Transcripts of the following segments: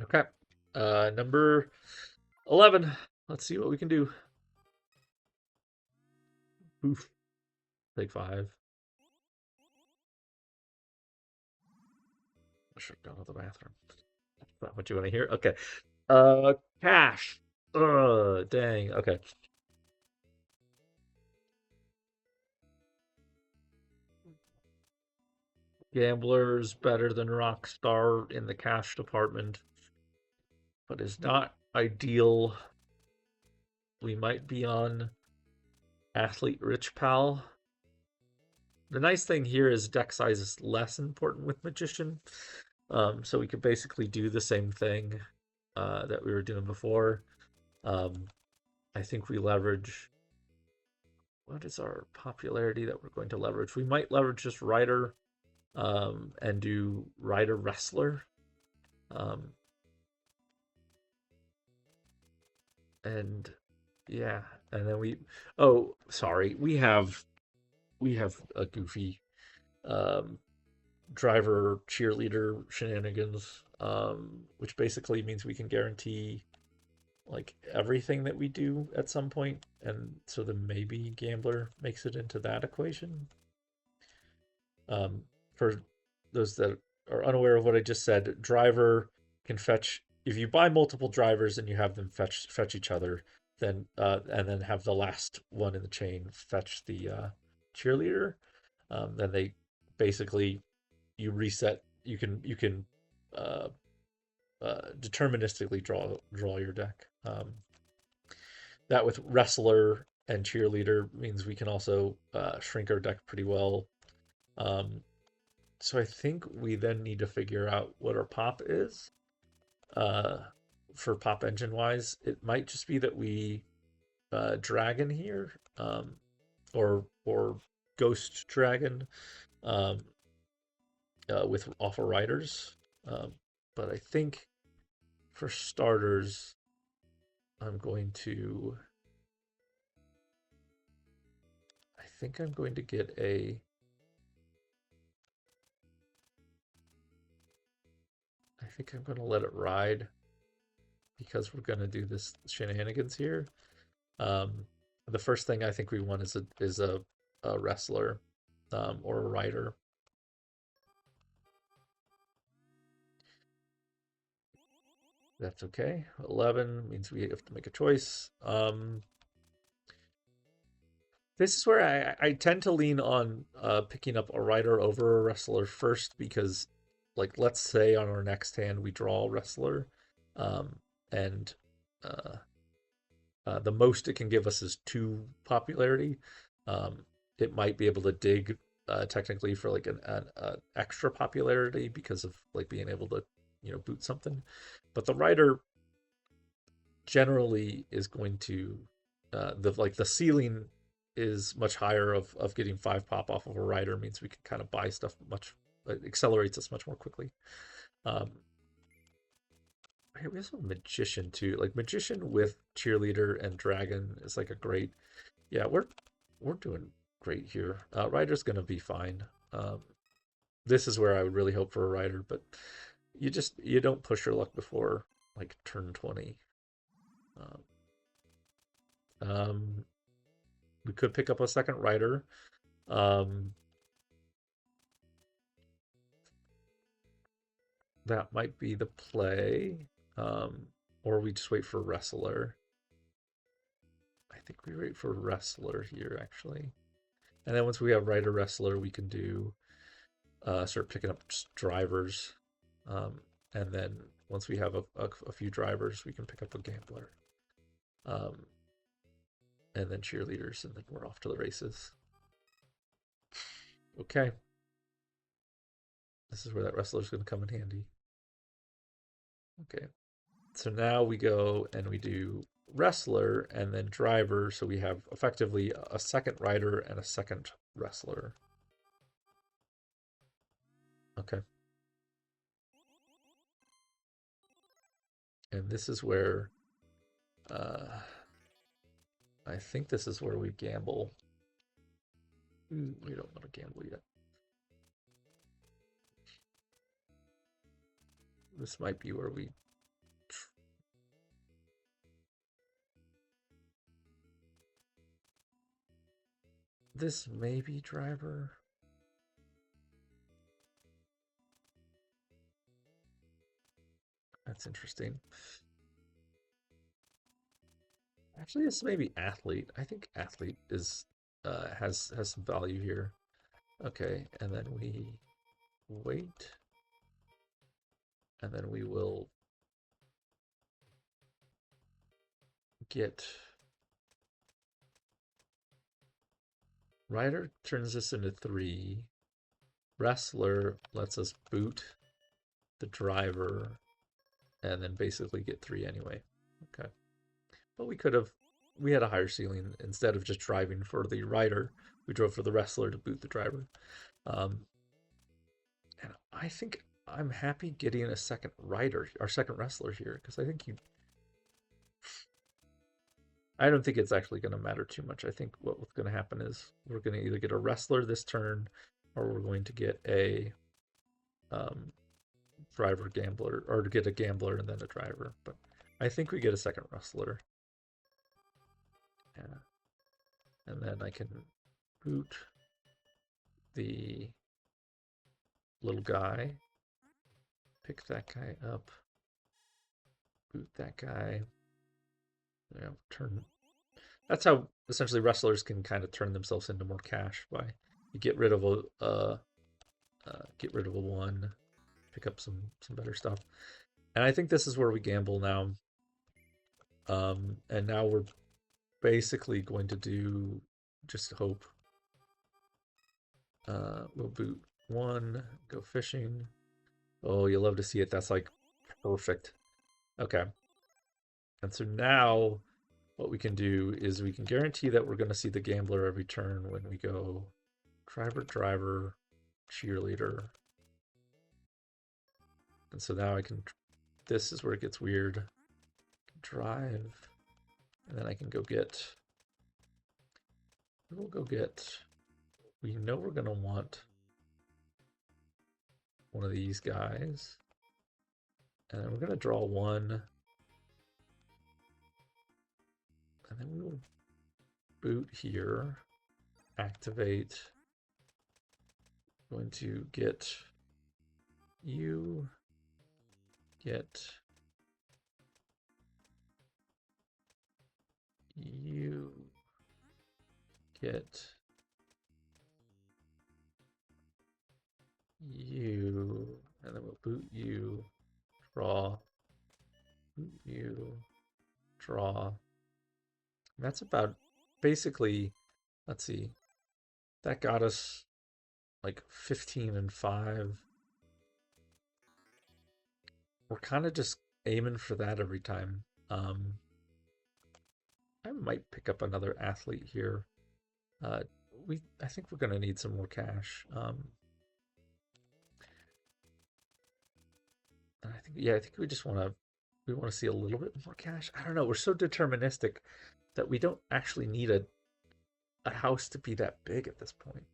Okay. Number 11. Let's see what we can do. Oof. Take 5. I should have gone to the bathroom. Not what you want to hear? Okay. Cash. Dang. Okay. Gambler's better than Rockstar in the cash department, but is not ideal. We might be on Athlete Rich Pal. The nice thing here is deck size is less important with Magician. So we could basically do the same thing that we were doing before. Um, I think we leverage. What is our popularity that we're going to leverage? We might leverage just Rider and do Rider Wrestler. Um, and yeah, and then oh, sorry, we have a goofy um, driver cheerleader shenanigans, which basically means we can guarantee like everything that we do at some point, and so then maybe gambler makes it into that equation. For those that are unaware of what I just said, driver can fetch if you buy multiple drivers and you have them fetch each other, then and then have the last one in the chain fetch the cheerleader. Then they basically you reset. You can uh, deterministically draw your deck. That with wrestler and cheerleader means we can also shrink our deck pretty well. Um, so I think we then need to figure out what our pop is. Uh, for pop engine wise, it might just be that we dragon here, or ghost dragon, um, with awful riders. Um, but I think for starters, I'm going to. I think I'm going to get a. I think I'm going to let it ride because we're going to do this shenanigans here. Um, the first thing I think we want is a wrestler, or a rider. That's okay. 11 means we have to make a choice. This is where I tend to lean on picking up a rider over a wrestler first because, like, let's say on our next hand we draw a wrestler, um, and uh, the most it can give us is 2 popularity. It might be able to dig technically for like an extra popularity because of like being able to boot something, but the rider generally is going to the ceiling is much higher of getting 5 pop off of a rider means we can kind of buy stuff much it accelerates us much more quickly. Um, we have a magician too. Like magician with cheerleader and dragon is like a great. Yeah, we're doing great here. Rider's gonna be fine. This is where I would really hope for a rider, but you don't push your luck before like turn 20. Um, um, we could pick up a second rider. Um, that might be the play. Or we just wait for wrestler. I think we wait for wrestler here actually. And then once we have rider wrestler, we can do start picking up drivers. Um, and then once we have a few drivers, we can pick up a gambler. Um, and then cheerleaders, and then we're off to the races. Okay. This is where that wrestler's going to come in handy. Okay. So now we go and we do wrestler and then driver. So we have effectively a second rider and a second wrestler. Okay. And this is where I think this is where we gamble. We don't want to gamble yet. This might be where we This may be driver. That's interesting. Actually, this may be athlete. I think athlete is has some value here. Okay, and then we wait, and then we will get rider turns this into 3. Wrestler lets us boot the driver and then basically get 3 anyway. Okay. But we had a higher ceiling. Instead of just driving for the rider, we drove for the wrestler to boot the driver. Um, and I think I'm happy getting a second rider, our second wrestler here, because I don't think it's actually going to matter too much. I think what's going to happen is we're going to either get a wrestler this turn, or we're going to get a um, driver gambler, or to get a gambler and then a driver. But I think we get a second wrestler. Yeah. And then I can boot the little guy, pick that guy up, boot that guy. You know, turn. That's how essentially wrestlers can kind of turn themselves into more cash by you get rid of a 1, pick up some better stuff. And I think this is where we gamble now. And now we're basically going to do just hope. We'll boot 1, go fishing. Oh, you love to see it. That's like perfect. Okay. And so now what we can do is we can guarantee that we're going to see the gambler every turn when we go driver, cheerleader. And so now I can, this is where it gets weird. Drive, and then I can go get, we'll go get, we know we're going to want one of these guys. And then we're going to draw 1. And then we will boot here, activate, going to get you, get you, get you, and then we'll boot you, draw, boot you, draw. And that's about basically, let's see, that got us like 15 and 5. We're kind of just aiming for that every time. I might pick up another athlete here. I think we're going to need some more cash. I think we just want to see a little bit more cash. I don't know. We're so deterministic that we don't actually need a house to be that big at this point.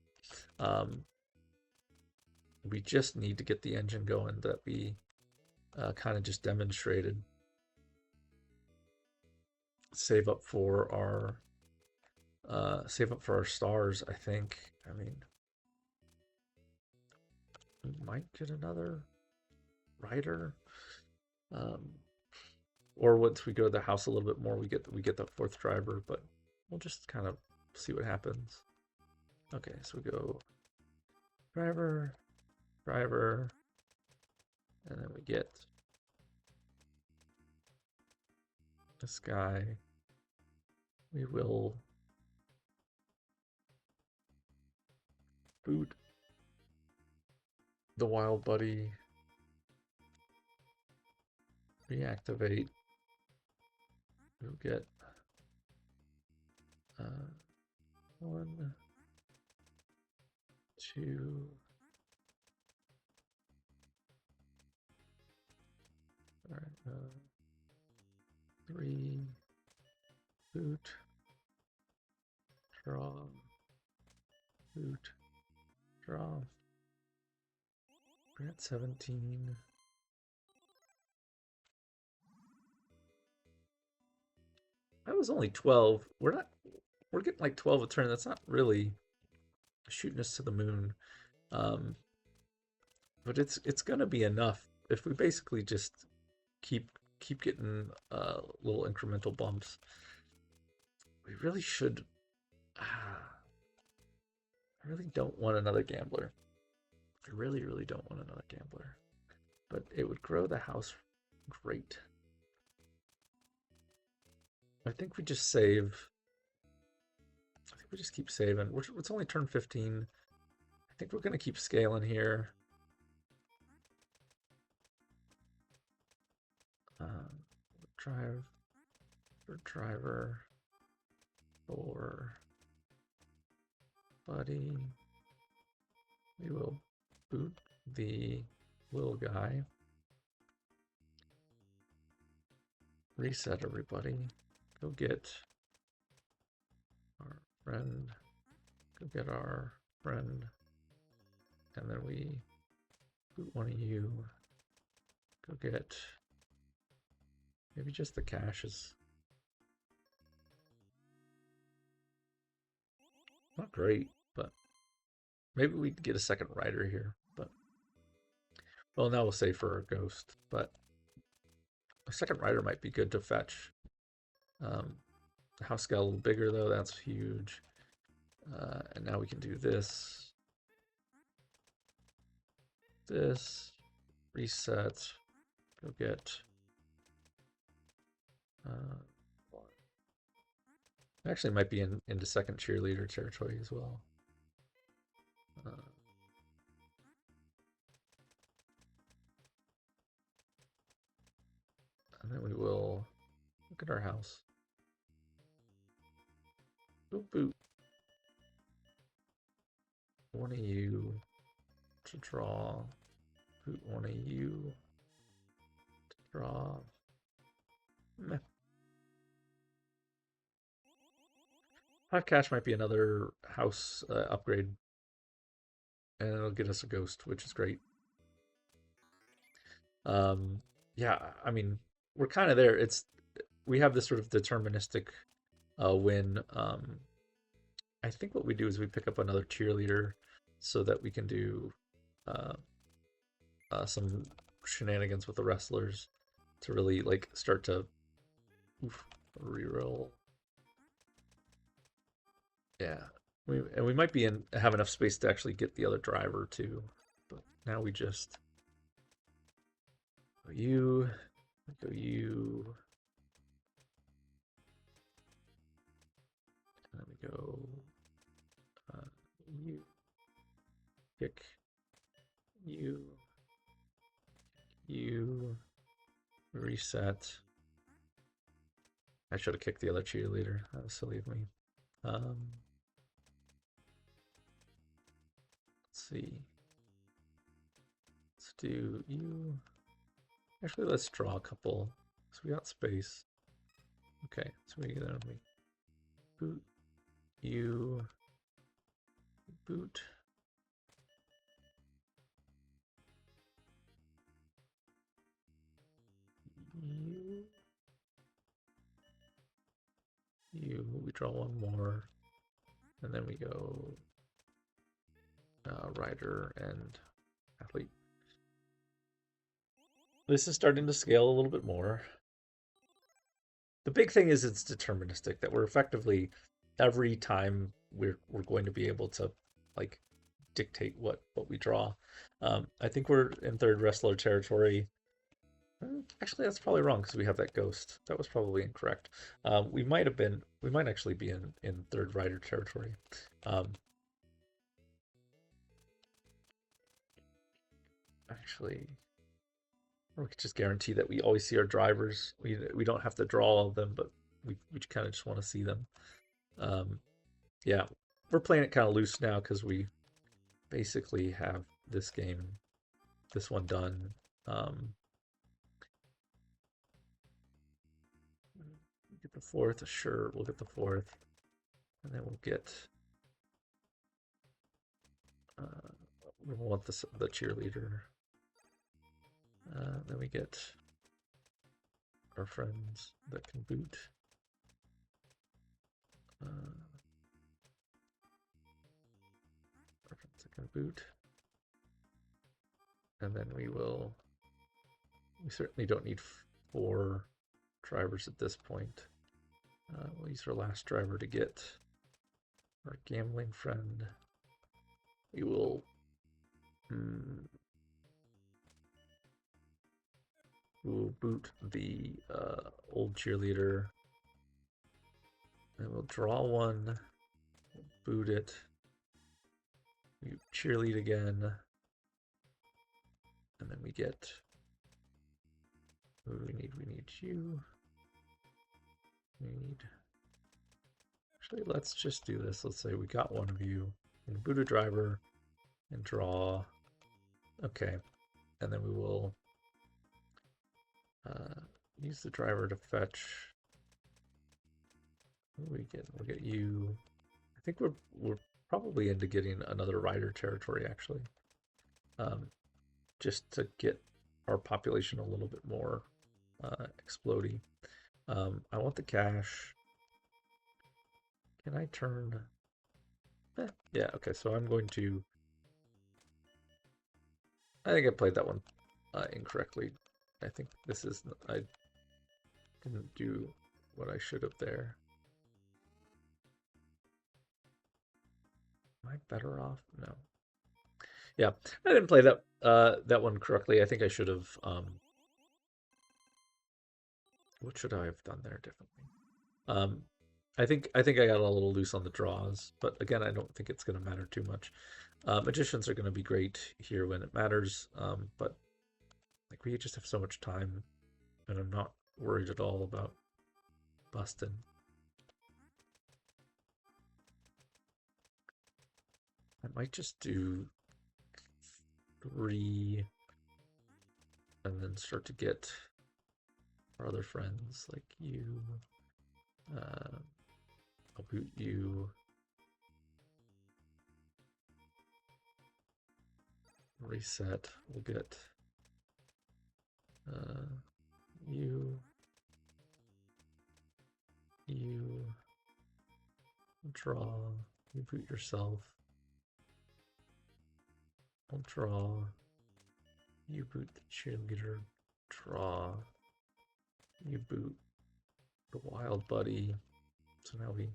We just need to get the engine going that we kind of just demonstrated. Save up for our stars, I think. I mean, we might get another rider. Or once we go to the house a little bit more, we get the 4th driver, but we'll just kind of see what happens. Okay, so we go driver, and then we get this guy. We will boot the wild buddy, reactivate. We'll get 1, 2, all right, 3, boot, draw, boot, draw. We're at 17. That was only 12. We're getting like 12 a turn. That's not really shooting us to the moon. Um, but it's gonna be enough if we basically just keep getting little incremental bumps. We really should. I really don't want another gambler. I really, really don't want another gambler. But it would grow the house great. I think we just save. I think we just keep saving. It's only turn 15. I think we're going to keep scaling here. Drive for driver for buddy. We will boot the little guy. Reset everybody. Go get our friend. Go get our friend. And then we boot one of you. Go get maybe just the caches. Not great, but maybe we get a second rider here. But well, now we'll save for our ghost. But a second rider might be good to fetch. The house got a little bigger though. That's huge. And now we can do this. This. Reset. Go get. Actually might be into second cheerleader territory as well. And then we will look at our house. Boop boop. One of you to draw. Boot one of you to draw. Meh. 5 cash might be another house upgrade. And it'll get us a ghost, which is great. Yeah, I mean, we're kind of there. We have this sort of deterministic win. I think what we do is we pick up another cheerleader so that we can do some shenanigans with the wrestlers to really like start to reroll. Yeah, we might be have enough space to actually get the other driver too, but now we just go you, and then we go you, kick you, reset. I should have kicked the other cheerleader. That was silly of me. Let's see. Let's do you. Actually, let's draw a couple. So we got space. Okay, so we boot you, boot. We draw one more, and then we go rider and athlete. This is starting to scale a little bit more. The big thing is it's deterministic, that we're effectively every time we're going to be able to like dictate what we draw. I think we're in third wrestler territory. Actually, that's probably wrong because we have that ghost. That was probably incorrect. We might actually be in third rider territory. Actually, or we could just guarantee that we always see our drivers. We don't have to draw all of them, but we kind of just want to see them. Yeah, we're playing it kind of loose now because we basically have this one done. Get the fourth, sure, we'll get the fourth, and then we'll get. We want the cheerleader. Then we get our friends that can boot. Second boot. And then we certainly don't need 4 drivers at this point. We'll use our last driver to get our gambling friend. We will we'll boot the old cheerleader. Then we'll draw one, boot it. We cheerlead again. And then we get, what do we need? We need you. Actually, let's just do this. Let's say we got one of you. And boot a driver and draw. Okay. And then we will use the driver to fetch. What do we get? We'll get you. I think we're probably into getting another rider territory, actually. Just to get our population a little bit more exploding. I want the cash. Can I turn? Yeah, okay, so I'm going to... I think I played that one incorrectly. I think this is... I didn't do what I should have there. Am I better off? No. Yeah, I didn't play that that one correctly. I think I should have... what should I have done there differently? I think I got a little loose on the draws, but again, I don't think it's going to matter too much. Magicians are going to be great here when it matters, but like we just have so much time, and I'm not worried at all about busting. I might just do 3 and then start to get our other friends like you. I'll boot you. Reset. We'll get you. Draw. You boot yourself. I'll draw. You boot the cheerleader. Draw. You boot the wild buddy. So now we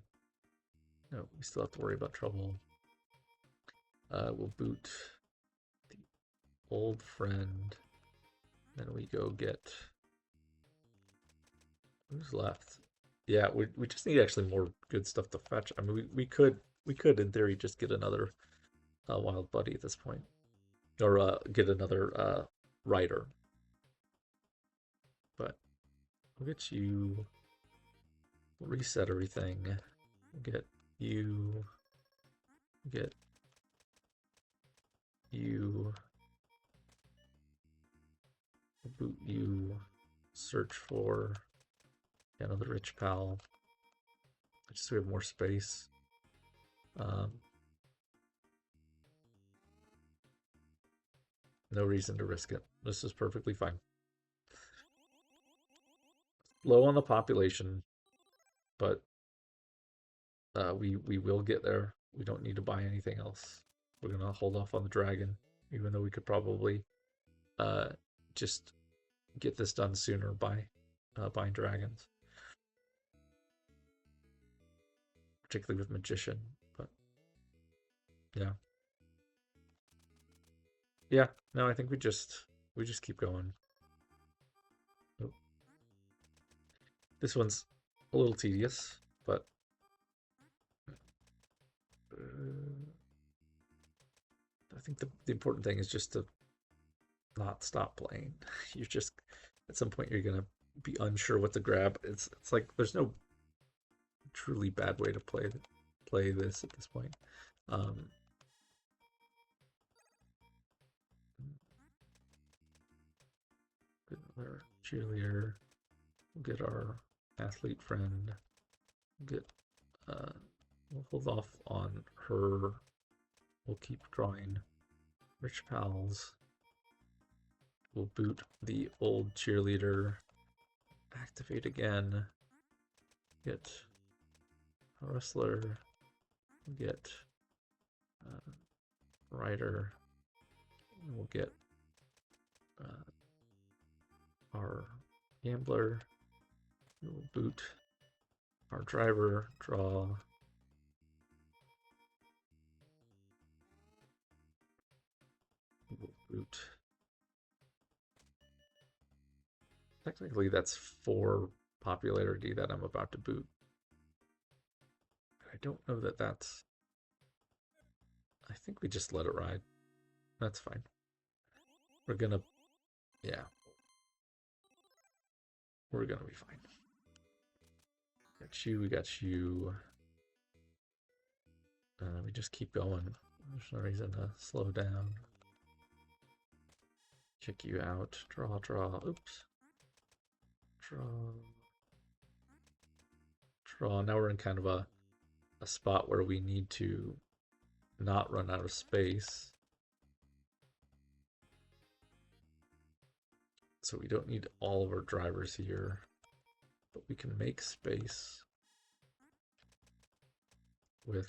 still have to worry about trouble. We'll boot the old friend. Then we go get who's left. Yeah, we just need actually more good stuff to fetch. I mean, we could in theory just get another wild buddy at this point, or get another rider. But we'll get you. We'll reset everything. We'll get you. Get you. We'll boot you. Search for another rich pal. Just so we have more space. No reason to risk it. This is perfectly fine. Low on the population, but we will get there. We don't need to buy anything else. We're gonna hold off on the dragon, even though we could probably just get this done sooner by buying dragons, particularly with magician. But yeah. No, I think we just keep going. Oh. This one's a little tedious, but I think the important thing is just to not stop playing. You're just at some point you're gonna be unsure what to grab. It's like there's no truly bad way to play this at this point. Get another cheerleader. We'll get our athlete friend. We'll get we'll hold off on her. We'll keep drawing rich pals. We'll boot the old cheerleader. Activate again. Get a wrestler. Get rider. We'll get our gambler. We'll boot our driver, draw. We'll boot. Technically, that's 4 popularity that I'm about to boot. I don't know that that's... I think we just let it ride. That's fine. We're gonna... Yeah. We're gonna be fine. Got you, we got you. We just keep going. There's no reason to slow down. Check you out. Draw, draw. Oops. Draw. Draw. Now we're in kind of a spot where we need to not run out of space. So we don't need all of our drivers here, but we can make space with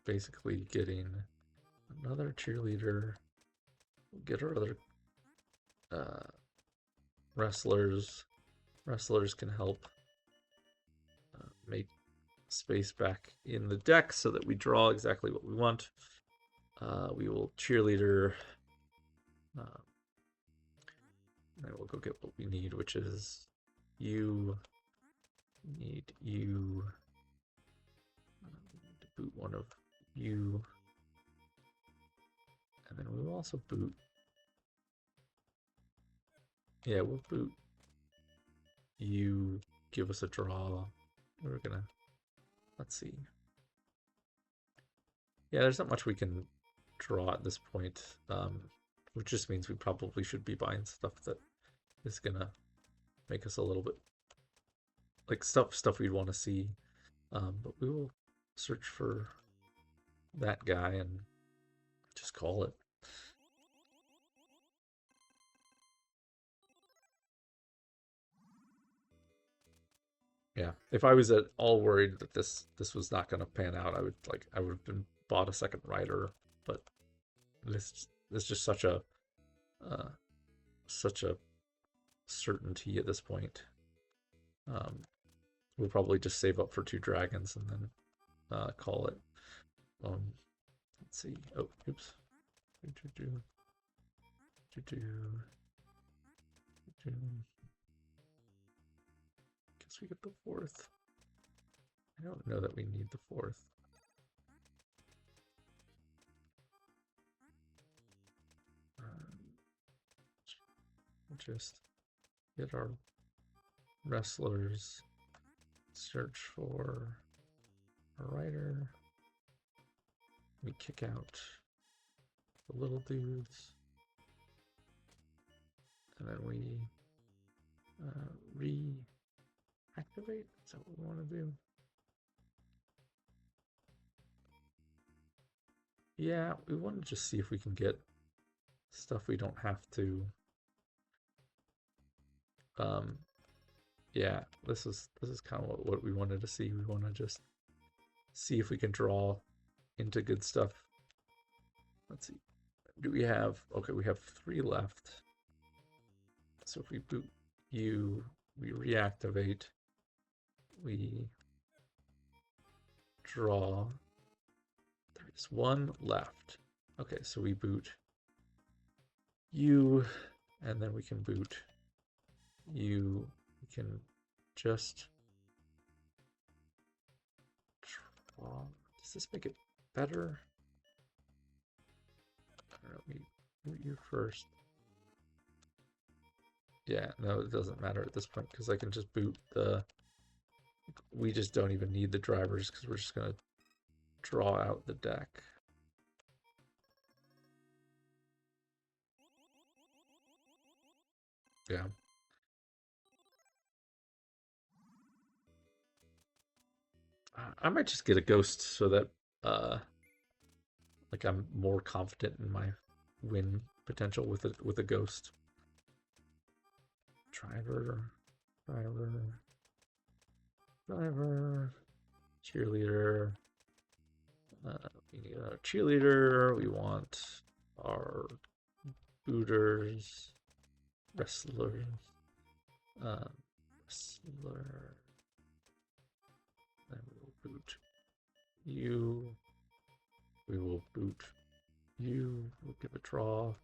basically getting another cheerleader, get our other wrestlers. Wrestlers can help make space back in the deck so that we draw exactly what we want. We will cheerleader, and we'll go get what we need, which is you. Need you. Need to boot one of you, and then we will also boot. Yeah, we'll boot you. Give us a draw. We're gonna, let's see. Yeah, there's not much we can draw at this point, which just means we probably should be buying stuff that is gonna make us a little bit like stuff we'd want to see. But we will search for that guy and just call it. Yeah, if I was at all worried that this was not going to pan out, I would have been bought a second rider. But this is just such a certainty at this point. We'll probably just save up for 2 dragons and then call it. Let's see. Oh, oops. Guess we get the 4th. I don't know that we need the 4th. We'll just get our wrestlers, search for a rider. We kick out the little dudes, and then we reactivate. Is that what we want to do? Yeah, we want to just see if we can get stuff we don't have to. Yeah, this is kind of what we wanted to see. We want to just see if we can draw into good stuff. Let's see. Do we have... Okay, we have 3 left. So if we boot you, we reactivate, we draw. There's 1 left. Okay, so we boot you, and then we can boot you. We can just draw. Does this make it better? I don't know. We boot you first. Yeah, no, it doesn't matter at this point because I can just boot the... We just don't even need the drivers because we're just going to draw out the deck. Yeah. I might just get a ghost so that like I'm more confident in my win potential with a ghost. Driver, cheerleader, We need a cheerleader. We want our booters, wrestlers, wrestler. Then we will boot you. We will boot you. We'll give a draw.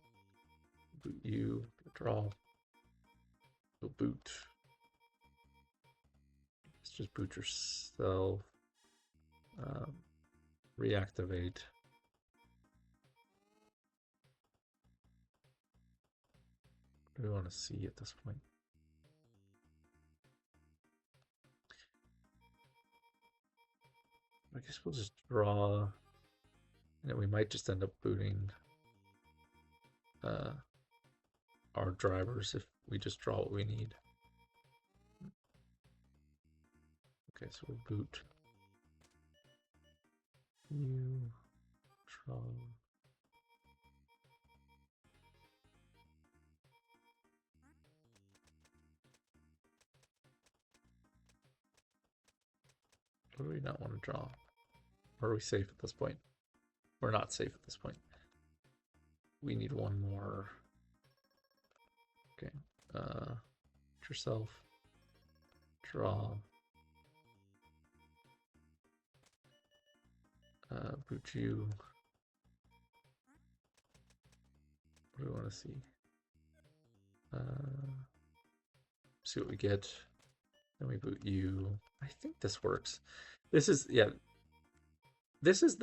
Boot you. Give a draw. We'll boot. Let's just boot yourself. Reactivate. What do we want to see at this point? I guess we'll just draw, and then we might just end up booting our drivers if we just draw what we need. Okay, so we'll boot you, draw. What do we not want to draw? Or are we safe at this point? We're not safe at this point. We need one more. Okay. Yourself. Draw. Boot you. What do we want to see? See what we get. Then we boot you. I think this works. This is, yeah. This is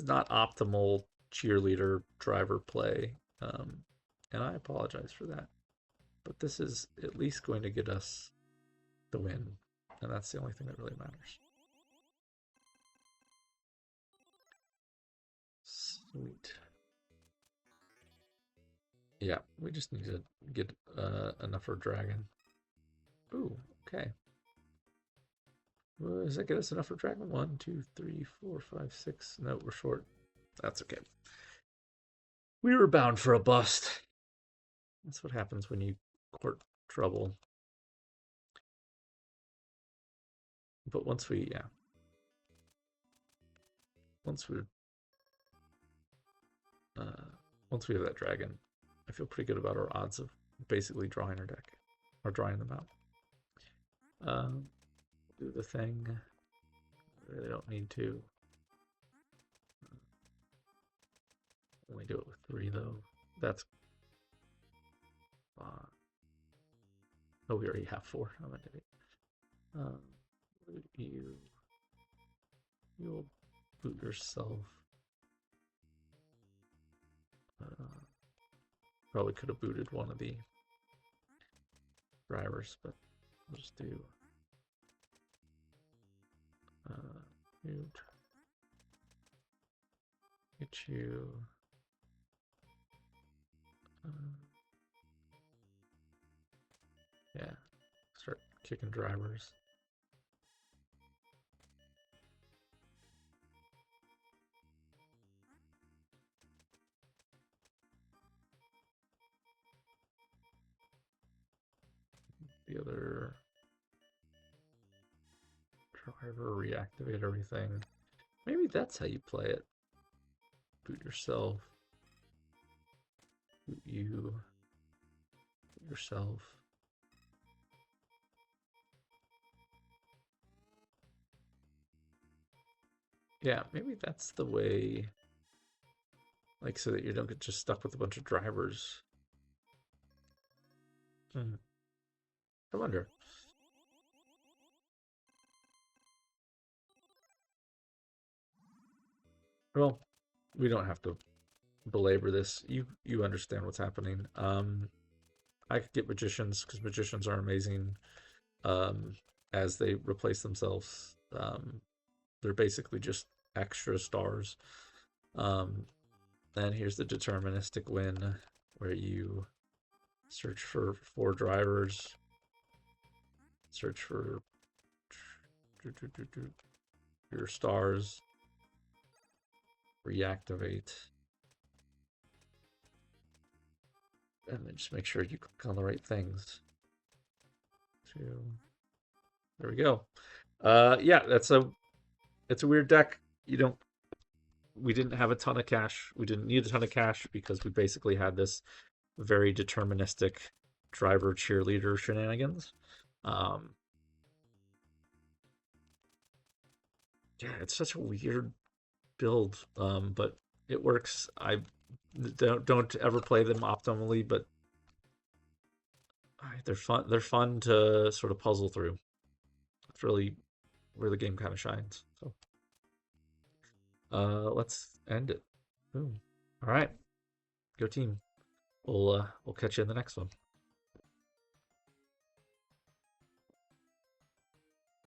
not optimal cheerleader driver play. And I apologize for that. But this is at least going to get us the win. And that's the only thing that really matters. Sweet. Yeah, we just need to get enough for dragon. Ooh, okay. Well, does that get us enough for dragon? 1, 2, 3, 4, 5, 6. No, we're short. That's okay. We were bound for a bust. That's what happens when you court trouble. But once we, yeah. Once we have that dragon, I feel pretty good about our odds of basically drawing our deck. Or drawing them out. Do the thing. Really don't need to. Only do it with 3 though. That's oh, we already have 4. I'm an idiot. You'll boot yourself. Probably could have booted one of the drivers, but we'll just do get you yeah, start kicking drivers. The other driver, reactivate everything. Maybe that's how you play it. Boot yourself. Boot you. Boot yourself. Yeah, maybe that's the way. Like, so that you don't get just stuck with a bunch of drivers. I wonder. Well, we don't have to belabor this. You understand what's happening. I could get magicians because magicians are amazing. As they replace themselves, they're basically just extra stars. Then here's the deterministic win, where you search for 4 drivers, search for your stars, reactivate, and then just make sure you click on the right things. There we go. Yeah, it's a weird deck. You don't we didn't have a ton of cash. We didn't need a ton of cash because we basically had this very deterministic driver cheerleader shenanigans. Um, yeah, it's such a weird build, but it works. I don't ever play them optimally, but they're fun. They're fun to sort of puzzle through. It's really where the game kind of shines. So, let's end it. Boom. All right, go team. We'll catch you in the next one.